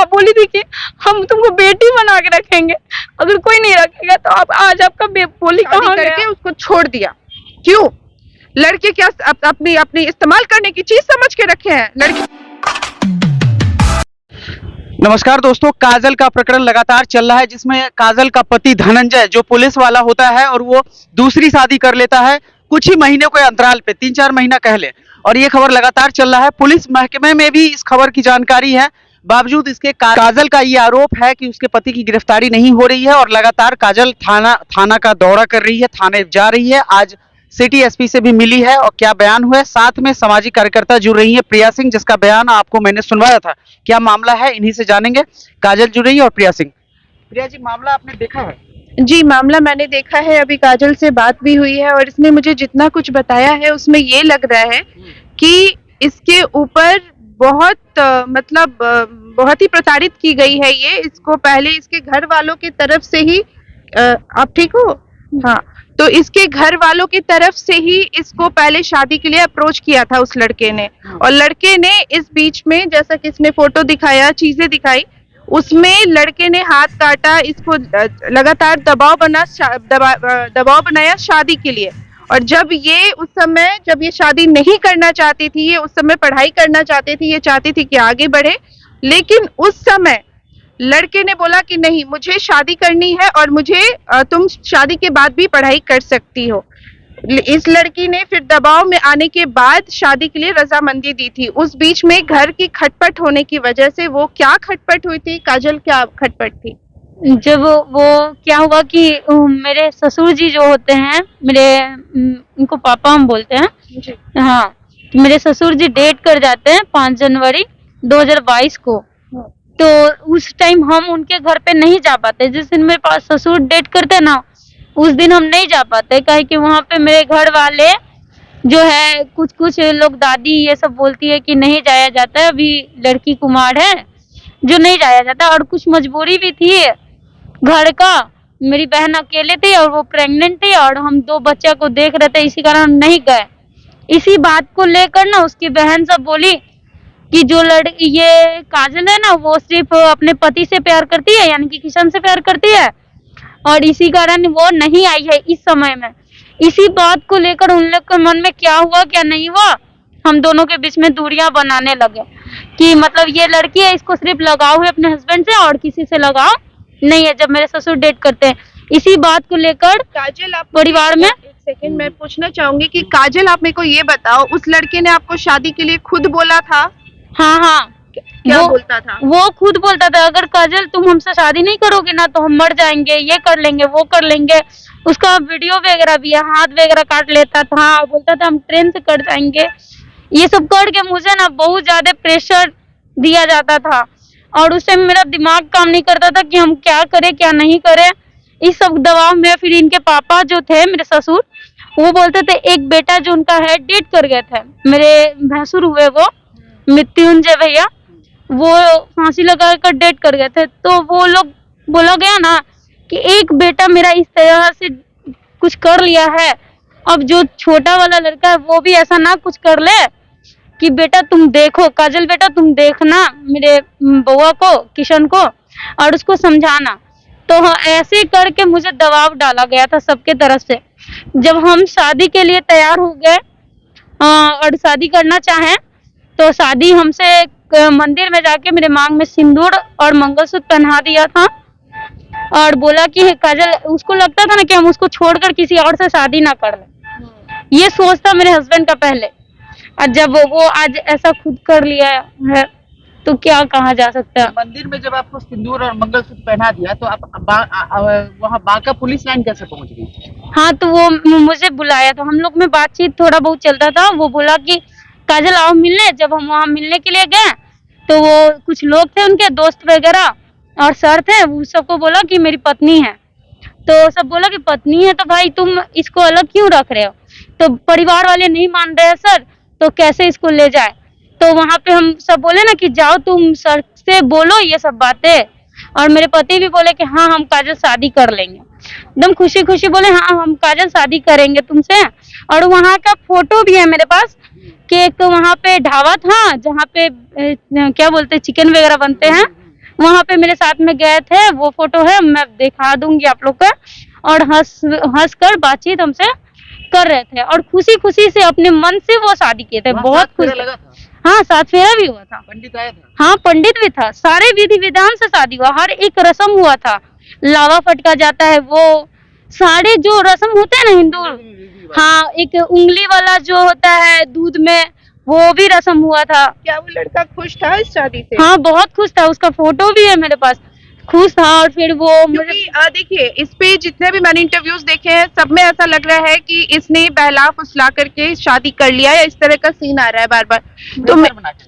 आप बोली थी कि हम तुमको बेटी बना के रखेंगे, अगर कोई नहीं रखेगा तो आप आज आपका बोली कहाँ करके गया? उसको छोड़ दिया, क्यों? लड़के क्या अपनी अपनी इस्तेमाल करने की चीज समझ के रखे हैं लड़की? नमस्कार दोस्तों, काजल का प्रकरण लगातार चल रहा है जिसमें काजल का पति धनंजय जो पुलिस वाला होता है और वो दूसरी शादी कर लेता है कुछ ही महीने के अंतराल पे, 3-4 महीना कह ले। और ये खबर लगातार चल रहा है, पुलिस महकमे में भी इस खबर की जानकारी है। बावजूद इसके काजल का ये आरोप है कि उसके पति की गिरफ्तारी नहीं हो रही है और लगातार काजल थाना का दौरा कर रही है, थाने जा रही है। आज सिटी एसपी से भी मिली है और क्या बयान हुआ है, साथ में सामाजिक कार्यकर्ता जुड़ रही है प्रिया सिंह, जिसका बयान आपको मैंने सुनवाया था। क्या मामला है, इन्हीं से जानेंगे। काजल जुड़ रही है और प्रिया सिंह। प्रिया जी, मामला आपने देखा है? जी, मामला मैंने देखा है, अभी काजल से बात भी हुई है और इसने मुझे जितना कुछ बताया है उसमें ये लग रहा है कि इसके ऊपर बहुत ही प्रताड़ित की गई है। ये इसको पहले इसके घर वालों की तरफ से ही आप ठीक हो? हाँ, तो इसके घर वालों की तरफ से ही इसको पहले शादी के लिए अप्रोच किया था उस लड़के ने, और लड़के ने इस बीच में, जैसा कि इसने फोटो दिखाया, चीजें दिखाई, उसमें लड़के ने हाथ काटा, इसको लगातार दबाव बनाया शादी के लिए। और जब ये शादी नहीं करना चाहती थी, ये उस समय पढ़ाई करना चाहती थी, ये चाहती थी कि आगे बढ़े, लेकिन उस समय लड़के ने बोला कि नहीं, मुझे शादी करनी है और तुम शादी के बाद भी पढ़ाई कर सकती हो। इस लड़की ने फिर दबाव में आने के बाद शादी के लिए रजामंदी दी थी। उस बीच में घर की खटपट होने की वजह से, वो क्या खटपट हुई थी काजल, क्या खटपट थी? जब वो क्या हुआ कि मेरे ससुर जी जो होते हैं, उनको पापा हम बोलते हैं जी। हाँ, मेरे ससुर जी डेट कर जाते हैं 5 जनवरी 2022 को। तो उस टाइम हम उनके घर पे नहीं जा पाते। जिस दिन मेरे पास ससुर डेट करते हैं ना, उस दिन हम नहीं जा पाते, काहे कि वहाँ पे मेरे घर वाले जो है कुछ लोग, दादी ये सब बोलती है कि नहीं जाया जाता है, अभी लड़की कुमार है, जो नहीं जाया जाता। और कुछ मजबूरी भी थी घर का, मेरी बहन अकेले थी और वो प्रेग्नेंट थी और हम 2 बच्चा को देख रहे थे, इसी कारण हम नहीं गए। इसी बात को लेकर ना उसकी बहन सब बोली कि जो लड़की ये काजल है ना, वो सिर्फ अपने पति से प्यार करती है, यानी कि किशन से प्यार करती है, और इसी कारण वो नहीं आई है इस समय में। इसी बात को लेकर उन लोग के मन में क्या हुआ क्या नहीं हुआ, हम दोनों के बीच में दूरियां बनाने लगे कि मतलब ये लड़की है, इसको सिर्फ लगाव है अपने हस्बैंड से और किसी से लगाव नहीं है, जब मेरे ससुर डेट करते हैं। इसी बात को लेकर काजल, आप परिवार में, एक सेकंड मैं पूछना चाहूंगी कि काजल, आप मेरे को ये बताओ, उस लड़के ने आपको शादी के लिए खुद बोला था? हाँ, क्या बोलता था? वो खुद बोलता था, अगर काजल तुम हमसे शादी नहीं करोगे ना तो हम मर जाएंगे, ये कर लेंगे, वो कर लेंगे। उसका वीडियो वगैरह भी है, हाथ वगैरह काट लेता था, बोलता था हम ट्रेन से कट जाएंगे। ये सब करके मुझे ना बहुत ज्यादा प्रेशर दिया जाता था और उस टाइम मेरा दिमाग काम नहीं करता था कि हम क्या करें क्या नहीं करें। इस सब दबाव में फिर इनके पापा जो थे, मेरे ससुर, वो बोलते थे, एक बेटा जो उनका है डेट कर गए थे, मेरे भैंसुर हुए वो मृत्युंजय भैया, वो फांसी लगा कर डेट कर गए थे। तो वो लोग बोला गया ना कि एक बेटा मेरा इस तरह से कुछ कर लिया है, अब जो छोटा वाला लड़का है वो भी ऐसा ना कुछ कर ले कि बेटा तुम देखो, काजल बेटा तुम देखना मेरे बउआ को, किशन को, और उसको समझाना। तो ऐसे करके मुझे दबाव डाला गया था सबके तरफ से। जब हम शादी के लिए तैयार हो गए और शादी करना चाहें, तो शादी हमसे मंदिर में जाके मेरे मांग में सिंदूर और मंगलसूत्र पहना दिया था और बोला कि काजल, उसको लगता था ना कि हम उसको छोड़कर किसी और से शादी ना कर लें, ये सोच था मेरे हस्बैंड का पहले। और जब वो आज ऐसा खुद कर लिया है तो क्या कहा जा सकता है। मंदिर में जब आपको सिंदूर और मंगलसूत्र पहना दिया तो आप वहाँ बांका पुलिस लाइन कैसे पहुंच गई? हाँ, तो वो मुझे बुलाया था, हम लोग में बातचीत थोड़ा बहुत चलता था। वो बोला कि काजल आओ मिलने। जब हम वहाँ मिलने के लिए गए तो वो कुछ लोग थे, उनके दोस्त वगैरह और सर थे, वो सबको बोला कि मेरी पत्नी है। तो सब बोला कि पत्नी है तो भाई तुम इसको अलग क्यों रख रहे हो? तो परिवार वाले नहीं मान रहे हैं सर, तो कैसे इसको ले जाए? तो वहाँ पे हम सब बोले ना कि जाओ तुम सर से बोलो ये सब बातें। और मेरे पति भी बोले कि हाँ हम काजल शादी कर लेंगे, एकदम खुशी खुशी बोले हाँ हम काजल शादी करेंगे तुमसे। और वहाँ का फोटो भी है मेरे पास कि एक वहाँ पे ढाबा था जहाँ पे क्या बोलते हैं चिकन वगैरह बनते हैं, वहां पे मेरे साथ में गए थे, वो फोटो है, मैं दिखा दूंगी आप लोग का। और हंस कर बातचीत हमसे कर रहे थे और खुशी खुशी से अपने मन से वो शादी किए थे। बहुत खुश। हाँ, 7 फेरा भी हुआ था। पंडित आया था? हाँ, पंडित भी था। सारे विधि विधान से शादी हुआ, हर एक रस्म हुआ था। लावा फटका जाता है, वो सारे जो रस्म होते हैं ना हिंदू, हाँ, एक उंगली वाला जो होता है दूध में, वो भी रस्म हुआ था। क्या वो लड़का खुश था इस शादी से? हाँ, बहुत खुश था, उसका फोटो भी है मेरे पास। खुश था। और फिर वो देखिए, इस पे जितने भी मैंने इंटरव्यूज देखे हैं, सब में ऐसा लग रहा है कि इसने बहला फुसला करके शादी कर लिया, या इस तरह का सीन आ रहा है बार बार। तो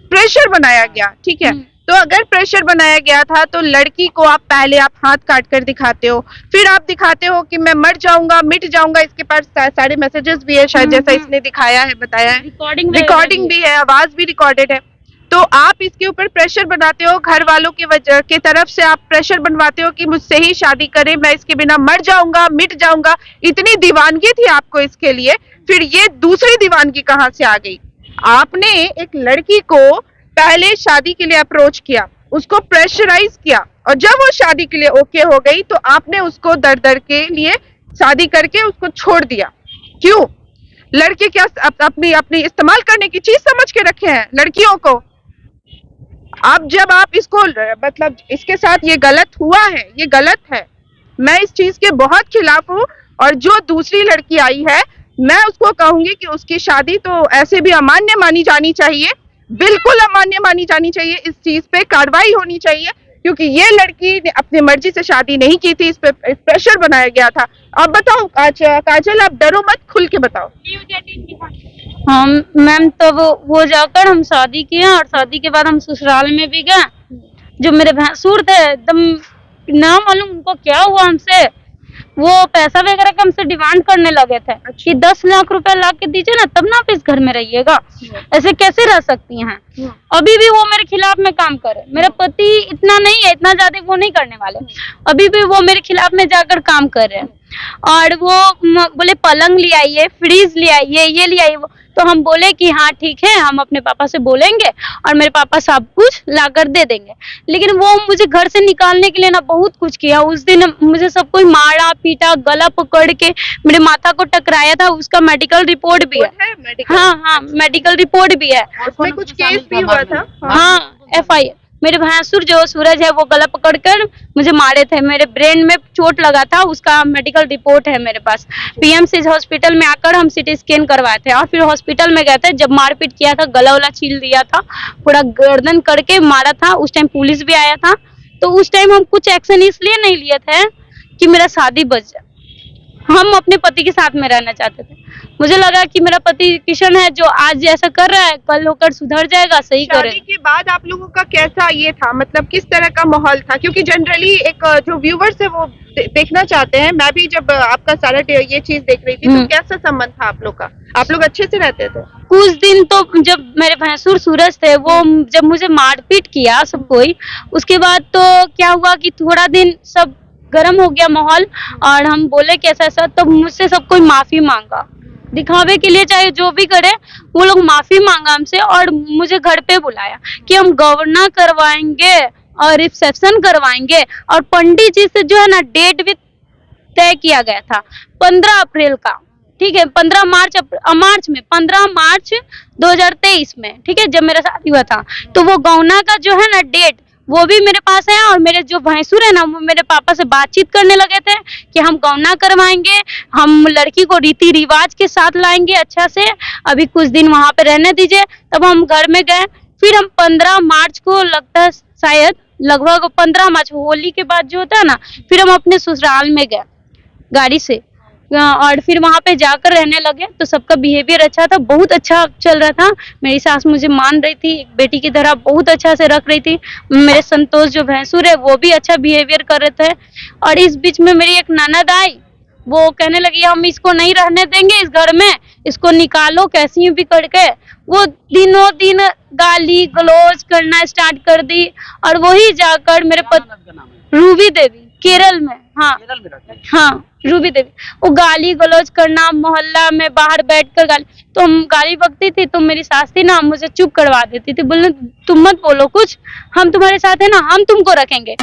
प्रेशर बनाया गया, ठीक है। तो अगर प्रेशर बनाया गया था तो लड़की को आप पहले हाथ काट कर दिखाते हो, फिर आप दिखाते हो कि मैं मर जाऊंगा, मिट जाऊंगा। इसके पास सारे मैसेजेस भी है शायद, जैसा इसने दिखाया है, बताया है, रिकॉर्डिंग भी है, आवाज भी रिकॉर्डेड है। तो आप इसके ऊपर प्रेशर बनाते हो, घर वालों के तरफ से आप प्रेशर बनवाते हो कि मुझसे ही शादी करे, मैं इसके बिना मर जाऊंगा, मिट जाऊंगा। इतनी दीवानगी थी आपको इसके लिए, फिर ये दूसरी दीवानगी कहाँ से आ गई? आपने एक लड़की को पहले शादी के लिए अप्रोच किया, उसको प्रेशराइज किया, और जब वो शादी के लिए ओके हो गई तो आपने उसको दर के लिए शादी करके उसको छोड़ दिया। क्यों? लड़के क्या अपनी इस्तेमाल करने की चीज समझ के रखे हैं लड़कियों को? अब जब आप इसको, मतलब इसके साथ ये गलत हुआ है, ये गलत है, मैं इस चीज के बहुत खिलाफ हूँ। और जो दूसरी लड़की आई है, मैं उसको कहूंगी कि उसकी शादी तो ऐसे भी अमान्य मानी जानी चाहिए, बिल्कुल अमान्य मानी जानी चाहिए। इस चीज पे कार्रवाई होनी चाहिए, क्योंकि ये लड़की ने अपनी मर्जी से शादी नहीं की थी, इस पे प्रेशर बनाया गया था। अब बताओ काजल, आप डरो मत, खुल के बताओ। हाँ मैम, तब वो जाकर हम शादी किए, और शादी के बाद हम ससुराल में भी गए। जो मेरे भैंसुर थे, एकदम ना मालूम उनको क्या हुआ हमसे, वो पैसा वगैरह का हमसे डिमांड करने लगे थे कि 10 लाख रुपए ला के दीजिए ना, तब ना आप इस घर में रहिएगा, ऐसे कैसे रह सकती हैं। अभी भी वो मेरे खिलाफ में काम करे। मेरा पति इतना नहीं है, इतना ज्यादा वो नहीं करने वाले, अभी भी वो मेरे खिलाफ में जाकर काम कर रहे हैं। और वो बोले पलंग ले आइए, फ्रिज ले आइए, ये ले आइए। तो हम बोले कि हाँ ठीक है, हम अपने पापा से बोलेंगे और मेरे पापा सब कुछ लाकर दे देंगे। लेकिन वो मुझे घर से निकालने के लिए ना बहुत कुछ किया। उस दिन मुझे सब कोई मारा पीटा, गला पकड़ के मेरे माथा को टकराया था। उसका मेडिकल रिपोर्ट भी है। हाँ, मेडिकल रिपोर्ट भी है। उसमें कुछ केस भी हुआ था। हाँ, FIR। मेरे भैंसुर जो सूरज है, वो गला पकड़कर मुझे मारे थे, मेरे ब्रेन में चोट लगा था, उसका मेडिकल रिपोर्ट है मेरे पास। PMC हॉस्पिटल में आकर हम CT स्कैन करवाए थे, और फिर हॉस्पिटल में गए थे। जब मारपीट किया था, गला वाला छील दिया था, पूरा गर्दन करके मारा था। उस टाइम पुलिस भी आया था। तो उस टाइम हम कुछ एक्शन इसलिए नहीं लिए थे कि मेरा शादी बच जाए। हम अपने पति के साथ में रहना चाहते थे। मुझे लगा कि मेरा पति किशन है, जो आज ऐसा कर रहा है, कल होकर सुधर जाएगा, सही करे। शादी के बाद आप लोगों का कैसा ये था, मतलब किस तरह का माहौल था? क्योंकि जनरली एक जो व्यूवर्स है वो देखना चाहते हैं। मैं भी जब आपका सारा ये चीज देख रही थी, तो कैसा संबंध था आप लोग का? आप लोग अच्छे से रहते थे? कुछ दिन तो जब मेरे भैंसुर सूरज थे, वो जब मुझे मारपीट किया सब कोई, उसके बाद तो क्या हुआ कि थोड़ा दिन सब गर्म हो गया माहौल, और हम बोले कैसा ऐसा, तो मुझसे सब कोई माफी मांगा, दिखावे के लिए, चाहे जो भी करे, वो लोग माफी मांगा हमसे। और मुझे घर पे बुलाया कि हम गवर्ना करवाएंगे और रिसेप्शन करवाएंगे, और पंडित जी से जो है ना डेट भी तय किया गया था 15 अप्रैल का, ठीक है, 15 मार्च 2023 में, ठीक है, जब मेरा शादी हुआ था। तो वो गौना का जो है ना डेट, वो भी मेरे पास है। और मेरे जो भैंसुर है ना, वो मेरे पापा से बातचीत करने लगे थे कि हम गौना करवाएंगे, हम लड़की को रीति रिवाज के साथ लाएंगे अच्छा से, अभी कुछ दिन वहां पे रहने दीजिए। तब हम घर में गए। फिर हम 15 मार्च को, लगता है शायद लगभग 15 मार्च, होली के बाद जो होता है ना, फिर हम अपने ससुराल में गए गाड़ी से, और फिर वहां पे जाकर रहने लगे। तो सबका बिहेवियर अच्छा था, बहुत अच्छा चल रहा था। मेरी सास मुझे मान रही थी, एक बेटी की तरह बहुत अच्छा से रख रही थी। मेरे संतोष जो भैंसुर है, वो भी अच्छा बिहेवियर कर रहे थे। और इस बीच में मेरी एक ननद आई, वो कहने लगी हम इसको नहीं रहने देंगे इस घर में, इसको निकालो कैसी भी करके। वो दिनों दिन गाली गलौज करना स्टार्ट कर दी। और वही जाकर मेरे पति, रूबी देवी, केरल में, हाँ, रूबी देवी, वो गाली गलौज करना मोहल्ला में बाहर बैठकर गाली, तो हम गाली बकती थी तो मेरी सास थी ना मुझे चुप करवा देती थी, बोलने तुम मत बोलो कुछ, हम तुम्हारे साथ है ना, हम तुमको रखेंगे।